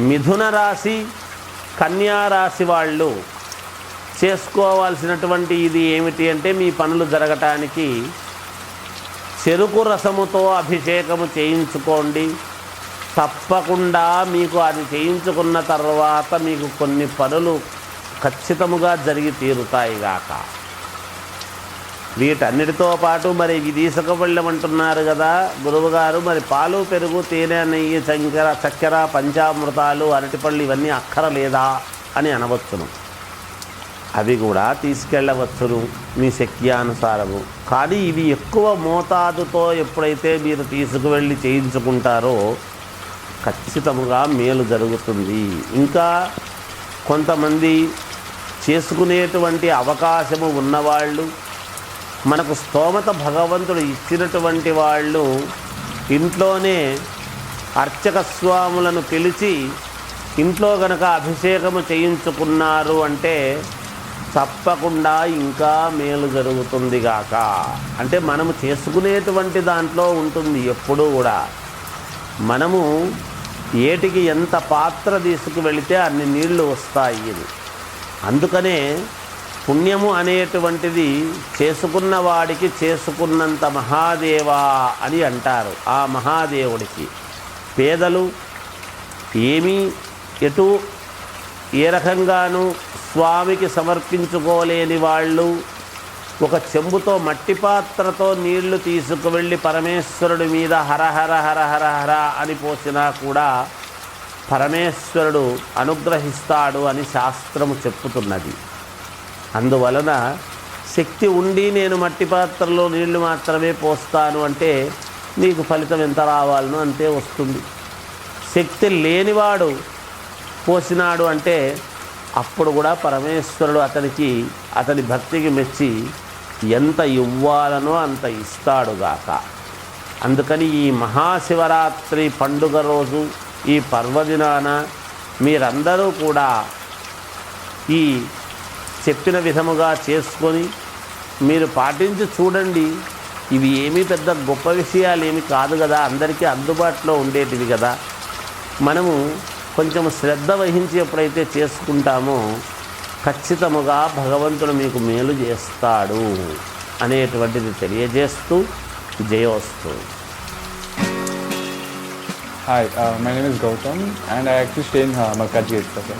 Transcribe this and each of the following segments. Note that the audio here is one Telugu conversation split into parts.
మిథున రాశి, కన్యా రాశి వాళ్ళు చేసుకోవాల్సినటువంటి ఇది ఏమిటి అంటే, మీ పనులు జరగటానికి చెరుకు రసముతో అభిషేకము చేయించుకోండి. తప్పకుండా మీకు అది చేయించుకున్న తర్వాత మీకు కొన్ని పనులు ఖచ్చితముగా జరిగి తీరుతాయిగాక. వీటన్నిటితో పాటు మరి ఇవి తీసుకువెళ్ళమంటున్నారు కదా గురువుగారు, మరి పాలు, పెరుగు, తేనె, నెయ్యి, చక్కెర, పంచామృతాలు, అరటిపళ్ళు ఇవన్నీ అక్కరలేదా అని అనవచ్చును. అవి కూడా తీసుకెళ్ళవచ్చును మీ శక్త్యానుసారము. కానీ ఇవి ఎక్కువ మోతాదుతో ఎప్పుడైతే మీరు తీసుకువెళ్ళి చేయించుకుంటారో ఖచ్చితంగా మేలు జరుగుతుంది. ఇంకా కొంతమంది చేసుకునేటువంటి అవకాశము ఉన్నవాళ్ళు, మనకు స్తోమత భగవంతుడు ఇచ్చినటువంటి వాళ్ళు ఇంట్లోనే అర్చక స్వాములను పిలిచి ఇంట్లో గనక అభిషేకము చేయించుకున్నారు అంటే తప్పకుండా ఇంకా మేలు జరుగుతుంది గాక. అంటే మనము చేసుకునేటువంటి దాంట్లో ఉంటుంది ఎప్పుడూ కూడా. మనము ఏటికి ఎంత పాత్ర తీసుకువెళితే అన్ని నీళ్లు వస్తాయి. అందుకనే పుణ్యము అనేటువంటిది చేసుకున్న వాడికి చేసుకున్నంత మహాదేవా అని అంటారు. ఆ మహాదేవుడికి పేదలు ఏమీ ఎటు ఏ రకంగానూ స్వామికి సమర్పించుకోలేని వాళ్ళు ఒక చెంబుతో మట్టి పాత్రతో నీళ్లు తీసుకువెళ్ళి పరమేశ్వరుడి మీద హరహర హరహర హర అని పోసినా కూడా పరమేశ్వరుడు అనుగ్రహిస్తాడు అని శాస్త్రము చెప్పుతున్నది. అందువలన శక్తి ఉండి నేను మట్టి పాత్రలో నీళ్లు మాత్రమే పోస్తాను అంటే నీకు ఫలితం ఎంత రావాలనో అంతే వస్తుంది. శక్తి లేనివాడు పోసినాడు అంటే అప్పుడు కూడా పరమేశ్వరుడు అతని భక్తికి మెచ్చి ఎంత ఇవ్వాలనో అంత ఇస్తాడుగాక. అందుకని ఈ మహాశివరాత్రి పండుగ రోజు, ఈ పర్వదినాన మీరందరూ కూడా ఈ చెప్పిన విధముగా చేసుకొని మీరు పాటించి చూడండి. ఇవి ఏమీ పెద్ద గొప్ప విషయాలు ఏమి కాదు కదా, అందరికీ అందుబాటులో ఉండేటివి కదా. మనము కొంచెం శ్రద్ధ వహించి ఎప్పుడైతే చేసుకుంటామో ఖచ్చితముగా భగవంతుడు మీకు మేలు చేస్తాడు అనేటువంటిది తెలియజేస్తూ జయోస్తు. Hi, my name is Gautam and I actually stay in Malkajgiri.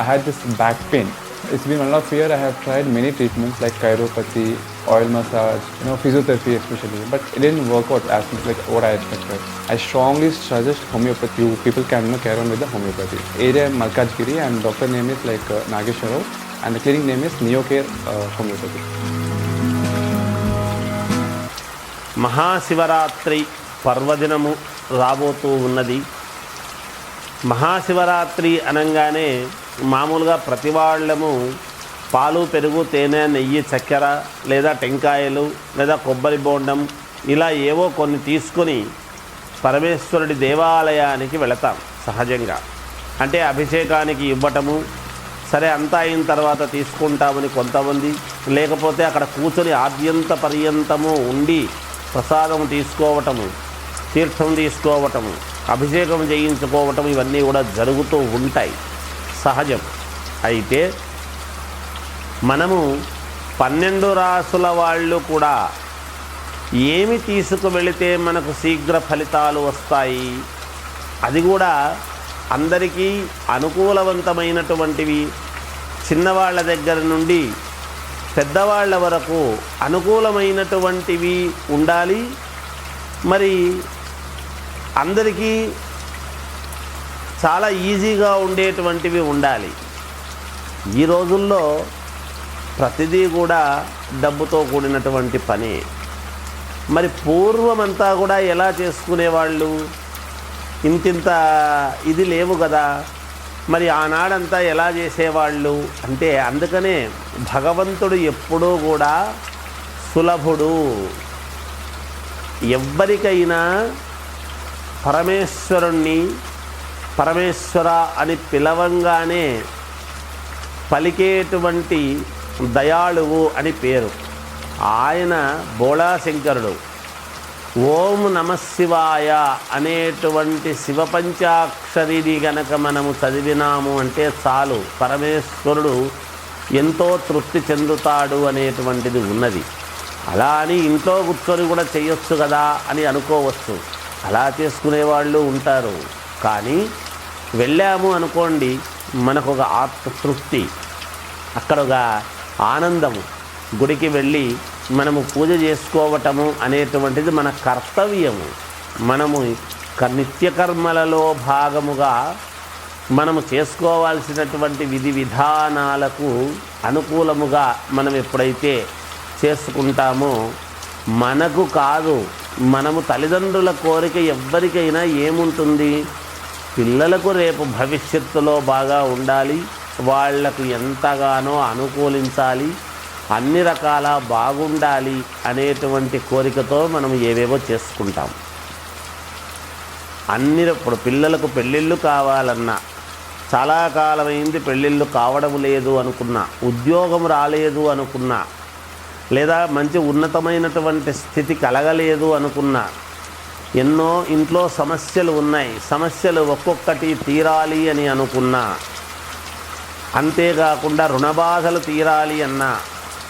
I had this back pain. It's been 1.5 years. I have tried many treatments like chiropathy, oil massage, physiotherapy especially, but it didn't work out as much like what I expected. I strongly suggest homeopathy. People can carry on with the homeopathy. Area Malkajgiri and doctor name is like Nageshwar and the clinic name is Neocare Homeopathy. Mahashivratri పర్వదినము రాబోతూ ఉన్నది. మహాశివరాత్రి అనగానే మామూలుగా ప్రతి వాళ్ళము పాలు, పెరుగు, తేనె, నెయ్యి, చక్కెర లేదా టెంకాయలు లేదా కొబ్బరి బోండం ఇలా ఏవో కొన్ని తీసుకొని పరమేశ్వరుడి దేవాలయానికి వెళతాం సహజంగా. అంటే అభిషేకానికి ఇవ్వటము, సరే అంతా అయిన తర్వాత తీసుకుంటామని కొంతమంది, లేకపోతే అక్కడ కూర్చొని ఆద్యంత పర్యంతము ఉండి ప్రసాదం తీసుకోవటము, తీర్థం తీసుకోవటము, అభిషేకం చేయించుకోవటం ఇవన్నీ కూడా జరుగుతూ ఉంటాయి, సహజం. అయితే మనము 12 రాసుల వాళ్ళు కూడా ఏమి తీసుకువెళితే మనకు శీఘ్ర ఫలితాలు వస్తాయి, అది కూడా అందరికీ అనుకూలవంతమైనటువంటివి, చిన్నవాళ్ళ దగ్గర నుండి పెద్దవాళ్ళ వరకు అనుకూలమైనటువంటివి ఉండాలి. మరి అందరికీ చాలా ఈజీగా ఉండేటువంటివి ఉండాలి. ఈ రోజుల్లో ప్రతిదీ కూడా డబ్బుతో కూడినటువంటి పని. మరి పూర్వమంతా కూడా ఎలా చేసుకునేవాళ్ళు? ఇంతింత ఇది లేవు కదా, మరి ఆనాడంతా ఎలా చేసేవాళ్ళు అంటే, అందుకనే భగవంతుడు ఎప్పుడూ కూడా సులభుడు. ఎవ్వరికైనా పరమేశ్వరుణ్ణి పరమేశ్వర అని పిలవంగానే పలికేటువంటి దయాళువు అని పేరు. ఆయన బోళాశంకరుడు. ఓం నమఃశివాయ అనేటువంటి శివపంచాక్షరిని గనక మనము చదివినాము అంటే చాలు, పరమేశ్వరుడు ఎంతో తృప్తి చెందుతాడు అనేటువంటిది ఉన్నది. అలా అని ఇంట్లో కూర్చొని కూడా చేయొచ్చు కదా అని అనుకోవచ్చు, అలా చేసుకునేవాళ్ళు ఉంటారు. కానీ వెళ్ళాము అనుకోండి, మనకు ఒక ఆత్మతృప్తి, అక్కడ ఒక ఆనందము. గుడికి వెళ్ళి మనము పూజ చేసుకోవటము అనేటువంటిది మన కర్తవ్యము. మనము నిత్యకర్మలలో భాగముగా మనము చేసుకోవాల్సినటువంటి విధి విధానాలకు అనుకూలముగా మనం ఎప్పుడైతే చేసుకుంటామో, మనకు కాదు, మనము తల్లిదండ్రుల కోరిక ఎవ్వరికైనా ఏముంటుంది, పిల్లలకు రేపు భవిష్యత్తులో బాగా ఉండాలి, వాళ్లకు ఎంతగానో అనుకూలించాలి, అన్ని రకాల బాగుండాలి అనేటువంటి కోరికతో మనం ఏవేవో చేసుకుంటాం. ఇప్పుడు పిల్లలకు పెళ్ళిళ్ళు కావాలన్నా, చాలా కాలమైంది పెళ్ళిళ్ళు కావడం లేదు అనుకున్నా, ఉద్యోగం రాలేదు అనుకున్నా, లేదా మంచి ఉన్నతమైనటువంటి స్థితి కలగలేదు అనుకున్నా, ఎన్నో ఇంట్లో సమస్యలు ఉన్నాయి, సమస్యలు ఒక్కొక్కటి తీరాలి అని అనుకున్నా, అంతేకాకుండా రుణబాధలు తీరాలి అన్నా,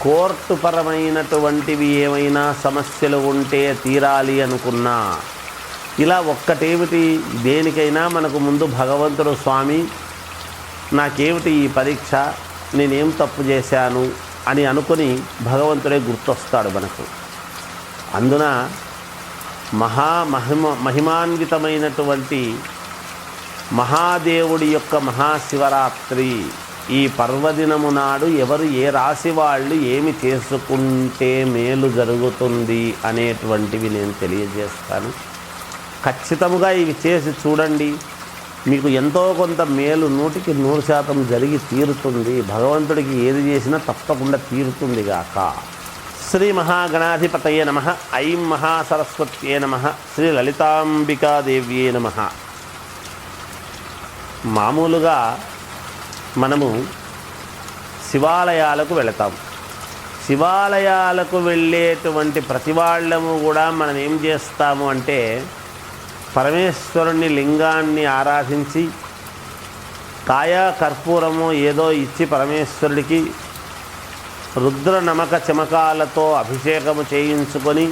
కోర్టు పరమైనటువంటివి ఏమైనా సమస్యలు ఉంటే తీరాలి అనుకున్నా, ఇలా ఒక్కటేమిటి, దేనికైనా మనకు ముందు భగవంతుడు స్వామి నాకేమిటి ఈ పరీక్ష, నేనేం తప్పు చేశాను అని అనుకుని భగవంతుడే గుర్తొస్తాడు మనకు. అందున మహిమాన్వితమైనటువంటి మహాదేవుడి యొక్క మహాశివరాత్రి ఈ పర్వదినము నాడు ఎవరు ఏ రాశి వాళ్ళు ఏమి చేసుకుంటే మేలు జరుగుతుంది అనేటువంటివి నేను తెలియజేస్తాను. ఖచ్చితంగా ఇవి చేసి చూడండి, మీకు ఎంతో కొంత మేలు 100% జరిగి తీరుతుంది. భగవంతుడికి ఏది చేసినా తప్పకుండా తీరుతుంది గాక. శ్రీ మహాగణాధిపతయే నమః. ఐం మహాసరస్వత్యే నమః. శ్రీ లలితాంబికాదేవ్యే నమః. మామూలుగా మనము శివాలయాలకు వెళతాం. శివాలయాలకు వెళ్ళేటువంటి ప్రతి వాళ్ళము కూడా మనం ఏం చేస్తాము అంటే, పరమేశ్వరుని లింగాన్ని ఆరాధించి కాయ కర్పూరము ఏదో ఇచ్చి పరమేశ్వరుడికి రుద్ర నమక చమకాలతో అభిషేకము చేయించుకొని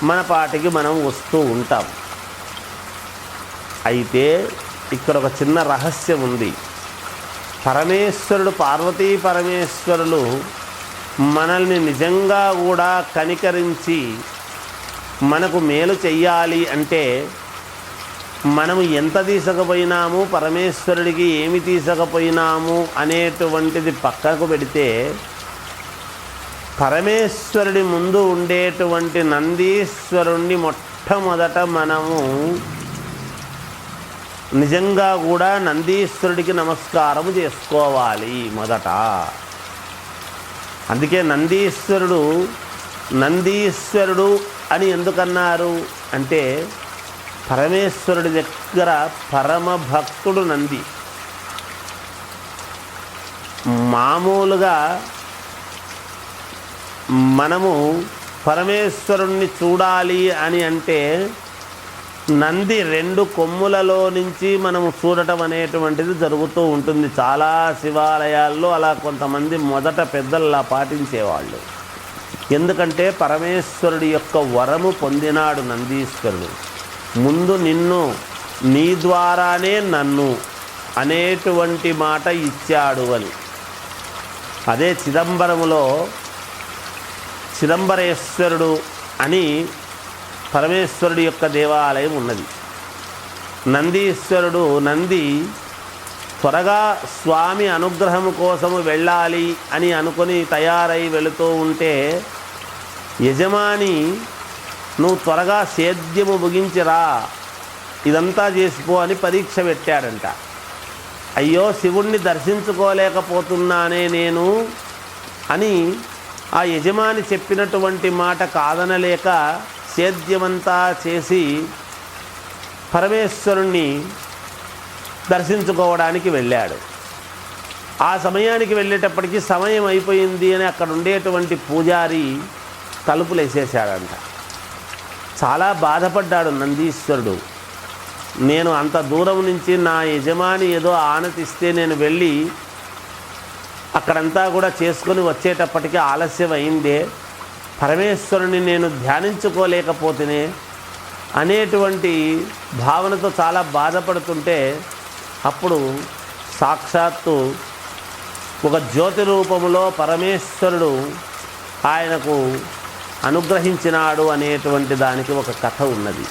మన పాటికి మనం వస్తూ ఉంటాం. అయితే ఇక్కడ ఒక చిన్న రహస్యం ఉంది. పరమేశ్వరుడు, పార్వతీ పరమేశ్వరులు మనల్ని నిజంగా కూడా కనికరించి మనకు మేలు చెయ్యాలి అంటే, మనము ఎంత తీసుకుపోయినాము, పరమేశ్వరుడికి ఏమి తీసుకుపోయినాము అనేటువంటిది పక్కకు పెడితే, పరమేశ్వరుడి ముందు ఉండేటువంటి నందీశ్వరుణ్ణి మొట్టమొదట మనము నిజంగా కూడా నందీశ్వరుడికి నమస్కారం చేసుకోవాలి మొదట. అందుకే నందీశ్వరుడు అని ఎందుకన్నారు అంటే, పరమేశ్వరుడి దగ్గర పరమ భక్తుడు నంది. మామూలుగా మనము పరమేశ్వరుణ్ణి చూడాలి అని అంటే నంది 2 కొమ్ములలో నుంచి మనము చూడటం అనేటువంటిది జరుగుతూ ఉంటుంది. చాలా శివాలయాల్లో అలా కొంతమంది మొదట పెద్దల్లా పాటించేవాళ్ళు. ఎందుకంటే పరమేశ్వరుడి యొక్క వరము పొందినాడు నందీశ్వరుడు. ముందు నిన్ను, నీ ద్వారానే నన్ను అనేటువంటి మాట ఇచ్చాడు అని. అదే చిదంబరములో చిదంబరేశ్వరుడు అని పరమేశ్వరుడి యొక్క దేవాలయం ఉన్నది. నంది త్వరగా స్వామి అనుగ్రహం కోసము వెళ్ళాలి అని అనుకుని తయారై వెళుతూ ఉంటే, యజమాని నువ్వు త్వరగా సేద్యము ముగించిరా, ఇదంతా చేసిపో అని పరీక్ష పెట్టాడంట. అయ్యో శివుణ్ణి దర్శించుకోలేకపోతున్నానే నేను అని ఆ యజమాని చెప్పినటువంటి మాట కాదనలేక సేద్యమంతా చేసి పరమేశ్వరుణ్ణి దర్శించుకోవడానికి వెళ్ళాడు. ఆ సమయానికి వెళ్ళేటప్పటికి సమయం అయిపోయింది అని అక్కడ ఉండేటువంటి పూజారి తలుపులు వేసేసాడంట. చాలా బాధపడ్డాడు నందీశ్వరుడు. నేను అంత దూరం నుంచి నా యజమాని ఏదో ఆనతిస్తే నేను వెళ్ళి అక్కడంతా కూడా చేసుకొని వచ్చేటప్పటికి ఆలస్యం అయిందే, పరమేశ్వరుని నేను ధ్యానించుకోలేకపోతేనే అనేటువంటి భావనతో చాలా బాధపడుతుంటే, అప్పుడు సాక్షాత్తు ఒక జ్యోతి రూపములో పరమేశ్వరుడు ఆయనకు అనుగ్రహించినాడు అనేటువంటి దానికి ఒక కథ ఉన్నది.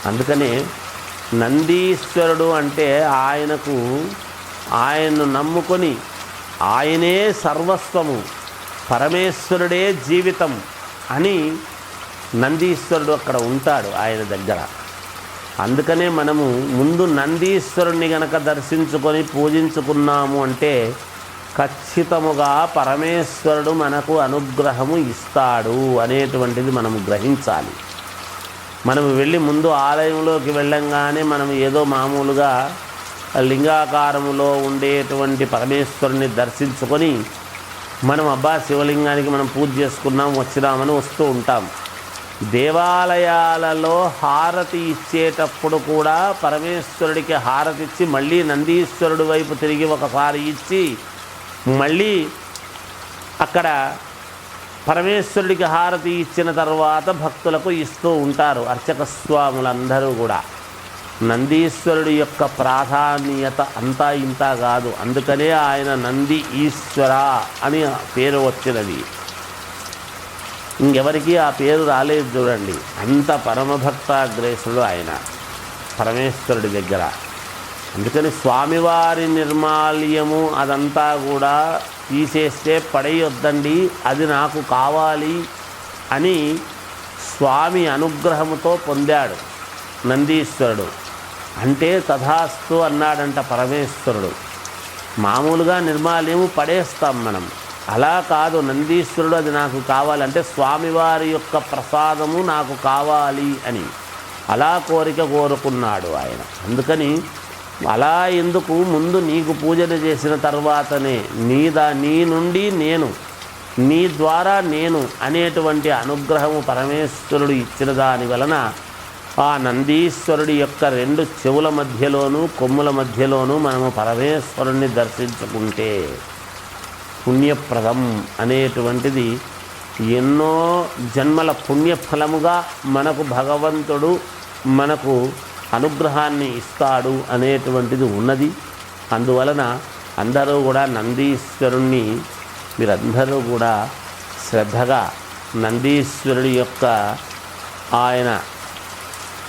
అందుకనే నందీశ్వరుడు అంటే ఆయన్ను నమ్ముకొని ఆయనే సర్వస్వము, పరమేశ్వరుడే జీవితం అని నందీశ్వరుడు అక్కడ ఉంటాడు ఆయన దగ్గర. అందుకనే మనము ముందు నందీశ్వరుణ్ణి గనక దర్శించుకొని పూజించుకున్నాము అంటే ఖచ్చితముగా పరమేశ్వరుడు మనకు అనుగ్రహము ఇస్తాడు అనేటువంటిది మనము గ్రహించాలి. మనము వెళ్ళి ముందు ఆలయంలోకి వెళ్ళంగానే మనం ఏదో మామూలుగా లింగాకారములో ఉండేటువంటి పరమేశ్వరుని దర్శించుకొని మనం శివలింగానికి మనం పూజ చేసుకున్నాం వచ్చినామని వస్తూ ఉంటాం. దేవాలయాలలో హారతి ఇచ్చేటప్పుడు కూడా పరమేశ్వరుడికి హారతి ఇచ్చి మళ్ళీ నందీశ్వరుడి వైపు తిరిగి ఒకసారి ఇచ్చి మళ్ళీ అక్కడ పరమేశ్వరుడికి హారతి ఇచ్చిన తర్వాత భక్తులకు ఇస్తూ ఉంటారు అర్చక స్వాములందరూ కూడా. నందీశ్వరుడి యొక్క ప్రాధాన్యత అంతా ఇంత కాదు, అందుకనే ఆయన నంది ఈశ్వర అని పేరు వచ్చినది. ఇంకెవరికి ఆ పేరు రాలేదు చూడండి, అంత పరమభక్తాగ్రేసుడు ఆయన పరమేశ్వరుడి దగ్గర. అందుకని స్వామివారి నిర్మాల్యము అదంతా కూడా తీసేస్తే పడేయొద్దండి, అది నాకు కావాలి అని స్వామి అనుగ్రహముతో పొందాడు నందీశ్వరుడు. అంటే తథాస్తు అన్నాడంట పరమేశ్వరుడు. మామూలుగా నిర్మాల్యము పడేస్తాం మనం, అలా కాదు, నందీశ్వరుడు అది నాకు కావాలంటే స్వామివారి యొక్క ప్రసాదము నాకు కావాలి అని అలా కోరిక కోరుకున్నాడు ఆయన. అందుకని అలా ఎందుకు, ముందు నీకు పూజలు చేసిన తర్వాతనే నీ నుండి నేను, నీ ద్వారా నేను అనేటువంటి అనుగ్రహము పరమేశ్వరుడు ఇచ్చిన దాని వలన ఆ నందీశ్వరుడి యొక్క రెండు చెవుల మధ్యలోనూ కొమ్ముల మధ్యలోనూ మనము పరమేశ్వరుణ్ణి దర్శించుకుంటే పుణ్యప్రదం అనేటువంటిది ఎన్నో జన్మల పుణ్యఫలముగా మనకు భగవంతుడు మనకు అనుగ్రహాన్ని ఇస్తాడు అనేటువంటిది ఉన్నది. అందువలన అందరూ కూడా నందీశ్వరుణ్ణి మీరందరూ కూడా శ్రద్ధగా నందీశ్వరుడి యొక్క ఆయన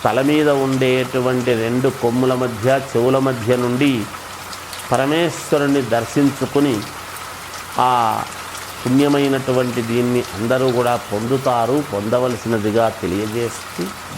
తల మీద ఉండేటువంటి రెండు కొమ్ముల మధ్య చెవుల మధ్య నుండి పరమేశ్వరుణ్ణి దర్శించుకుని ఆ పుణ్యమైనటువంటి దీన్ని అందరూ కూడా పొందుతారు, పొందవలసినదిగా తెలియజేస్తూ